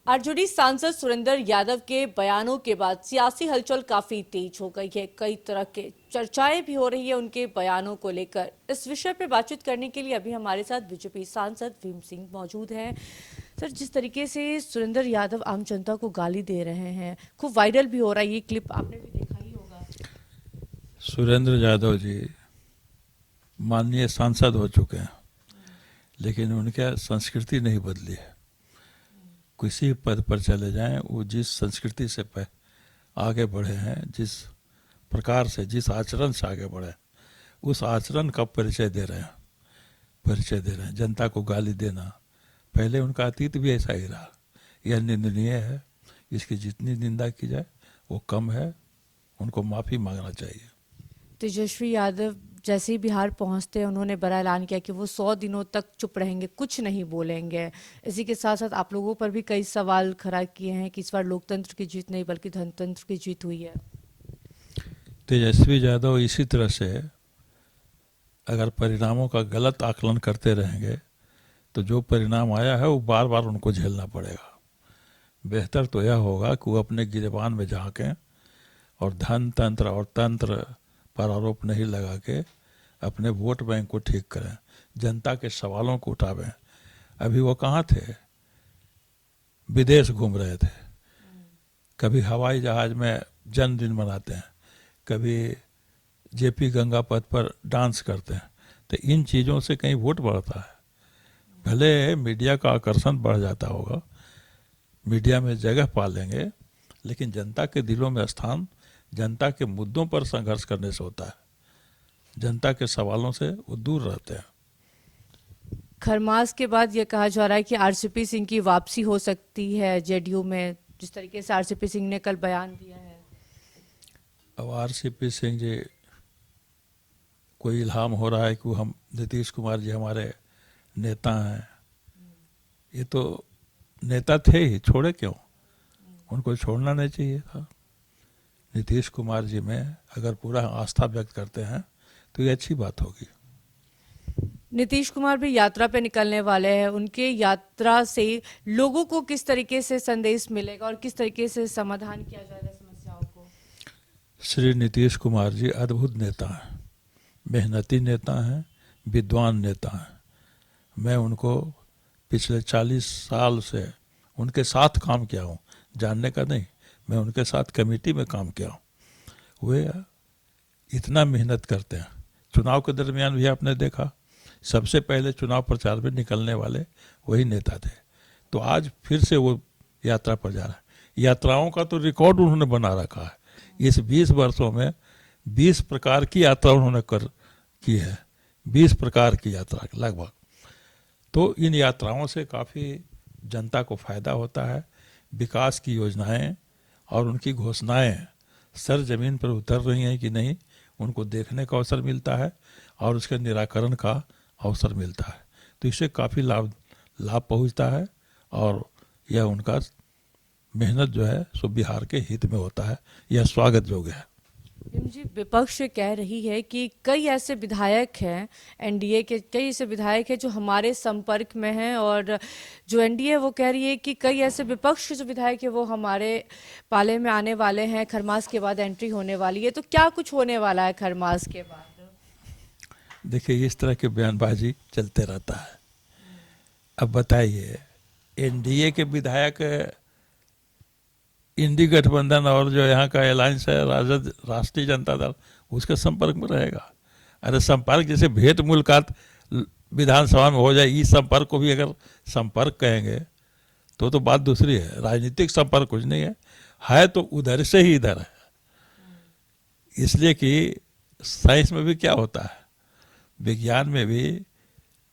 RJD सांसद सुरेंद्र यादव के बयानों के बाद सियासी हलचल काफी तेज हो गई है। कई तरह के चर्चाएं भी हो रही है उनके बयानों को लेकर। इस विषय पर बातचीत करने के लिए अभी हमारे साथ बीजेपी सांसद भीम सिंह मौजूद हैं। सर, जिस तरीके से सुरेंद्र यादव आम जनता को गाली दे रहे हैं, खूब वायरल भी हो रहा है, ये क्लिप आपने भी देखा ही होगा। सुरेंद्र यादव जी माननीय सांसद हो चुके हैं, लेकिन उनके संस्कृति नहीं बदली है। किसी पद पर चले जाएं, वो जिस संस्कृति से आगे बढ़े हैं, जिस प्रकार से, जिस आचरण से आगे बढ़े, उस आचरण का परिचय दे रहे हैं। जनता को गाली देना, पहले उनका अतीत भी ऐसा ही रहा। यह निंदनीय है। इसकी जितनी निंदा की जाए वो कम है। उनको माफ़ी मांगना चाहिए। तेजस्वी यादव जैसे ही बिहार पहुंचते हैं, उन्होंने बड़ा ऐलान किया कि वो 100 दिनों तक चुप रहेंगे, कुछ नहीं बोलेंगे। इसी के साथ साथ आप लोगों पर भी कई सवाल खड़ा किए हैं कि इस बार लोकतंत्र की जीत नहीं बल्कि धनतंत्र की जीत हुई है। तेजस्वी यादव इसी तरह से अगर परिणामों का गलत आकलन करते रहेंगे तो जो परिणाम आया है वो बार बार उनको झेलना पड़ेगा। बेहतर तो यह होगा कि वो अपने गिरेबान में झांकें और धन तंत्र और तंत्र पर आरोप नहीं लगा के अपने वोट बैंक को ठीक करें, जनता के सवालों को उठावें। अभी वो कहाँ थे? विदेश घूम रहे थे। कभी हवाई जहाज में जन्मदिन मनाते हैं, कभी जेपी गंगा पथ पर डांस करते हैं। तो इन चीज़ों से कहीं वोट बढ़ता है? भले मीडिया का आकर्षण बढ़ जाता होगा, मीडिया में जगह पा लेंगे, लेकिन जनता के दिलों में स्थान जनता के मुद्दों पर संघर्ष करने से होता है। जनता के सवालों से वो दूर रहते हैं। खरमास के बाद ये कहा जा रहा है कि आरसीपी सिंह की वापसी हो सकती है जेडीयू में, जिस तरीके से आरसीपी सिंह ने कल बयान दिया है। अब आरसीपी सिंह जी कोई इल्हाम हो रहा है कि हम नीतीश कुमार जी हमारे नेता हैं। ये तो नेता थे ही, छोड़े क्यों? उनको छोड़ना नहीं चाहिए था। नीतीश कुमार जी में अगर पूरा आस्था व्यक्त करते हैं तो ये अच्छी बात होगी। नीतीश कुमार भी यात्रा पे निकलने वाले हैं। उनके यात्रा से लोगों को किस तरीके से संदेश मिलेगा और किस तरीके से समाधान किया जाएगा समस्याओं को? श्री नीतीश कुमार जी अद्भुत नेता हैं, मेहनती नेता हैं, विद्वान नेता हैं। मैं उनको पिछले 40 साल से उनके साथ काम किया हूँ, जानने का नहीं, मैं उनके साथ कमेटी में काम किया हूँ। वे इतना मेहनत करते हैं। चुनाव के दरमियान भी आपने देखा, सबसे पहले चुनाव प्रचार में निकलने वाले वही नेता थे। तो आज फिर से वो यात्रा पर जा रहा है। यात्राओं का तो रिकॉर्ड उन्होंने बना रखा है। इस 20 वर्षों में 20 प्रकार की यात्रा उन्होंने की है, 20 प्रकार की यात्रा लगभग। तो इन यात्राओं से काफ़ी जनता को फायदा होता है। विकास की योजनाएं और उनकी घोषणाएं सर जमीन पर उतर रही हैं कि नहीं, उनको देखने का अवसर मिलता है और उसके निराकरण का अवसर मिलता है। तो इससे काफ़ी लाभ पहुंचता है और यह उनका मेहनत जो है सो बिहार के हित में होता है। यह स्वागत योग्य है। जी, विपक्ष कह रही है कि कई ऐसे विधायक हैं, एनडीए के कई ऐसे विधायक हैं जो हमारे संपर्क में हैं, और जो एनडीए वो कह रही है कि कई ऐसे विपक्ष के जो विधायक हैं वो हमारे पाले में आने वाले हैं। खरमास के बाद एंट्री होने वाली है, तो क्या कुछ होने वाला है खरमास के बाद? देखिए, इस तरह की बयानबाजी चलते रहता है। अब बताइए, एनडीए के विधायक इंडी गठबंधन और जो यहाँ का अलायंस है राजद, राष्ट्रीय जनता दल, उसके संपर्क में रहेगा? अरे संपर्क जैसे भेंट मुलाकात विधानसभा में हो जाए, इस संपर्क को भी अगर संपर्क कहेंगे तो बात दूसरी है। राजनीतिक संपर्क कुछ नहीं है तो उधर से ही इधर है। इसलिए कि साइंस में भी क्या होता है, विज्ञान में भी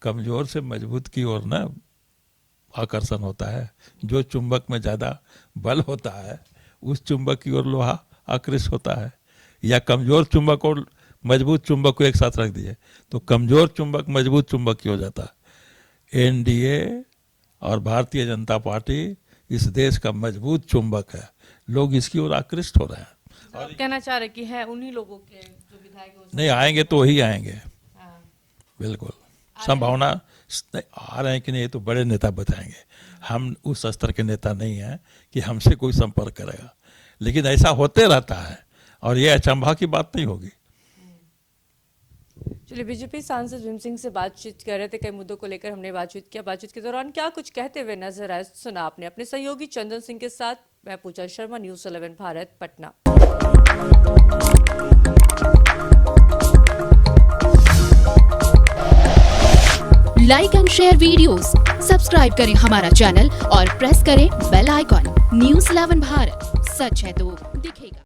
कमजोर से मजबूत की ओर ना आकर्षण होता है। जो चुंबक में ज़्यादा बल होता है उस चुंबक की ओर लोहा आकृष्ट होता है। या कमज़ोर चुंबक और मजबूत चुंबक को एक साथ रख दिए तो कमज़ोर चुंबक मजबूत चुंबक की हो जाता है। एनडीए और भारतीय जनता पार्टी इस देश का मजबूत चुंबक है। लोग इसकी ओर आकृष्ट हो रहे हैं। और कहना चाह रहे कि है उन्हीं लोगों के जो विधायक नहीं आएंगे तो वही आएंगे। बिल्कुल संभावना आ रहे हैं कि नहीं, ये तो बड़े नेता बताएंगे। हम उस स्तर के नेता नहीं हैं कि हमसे कोई संपर्क करेगा, लेकिन ऐसा होते रहता है और ये अचंभा की बात नहीं होगी। चलिए, बीजेपी सांसद भीम सिंह से बातचीत कर रहे थे, कई मुद्दों को लेकर हमने बातचीत किया। बातचीत के दौरान क्या कुछ कहते हुए नजर आए, सुना आपने। अपने सहयोगी चंदन सिंह के साथ मैं Pooja Sharma, news 11 Bharat, Patna. Like and share videos, subscribe करें हमारा चैनल और प्रेस करें बेल आइकॉन। न्यूज़ 11 भारत, सच है तो दिखाओ।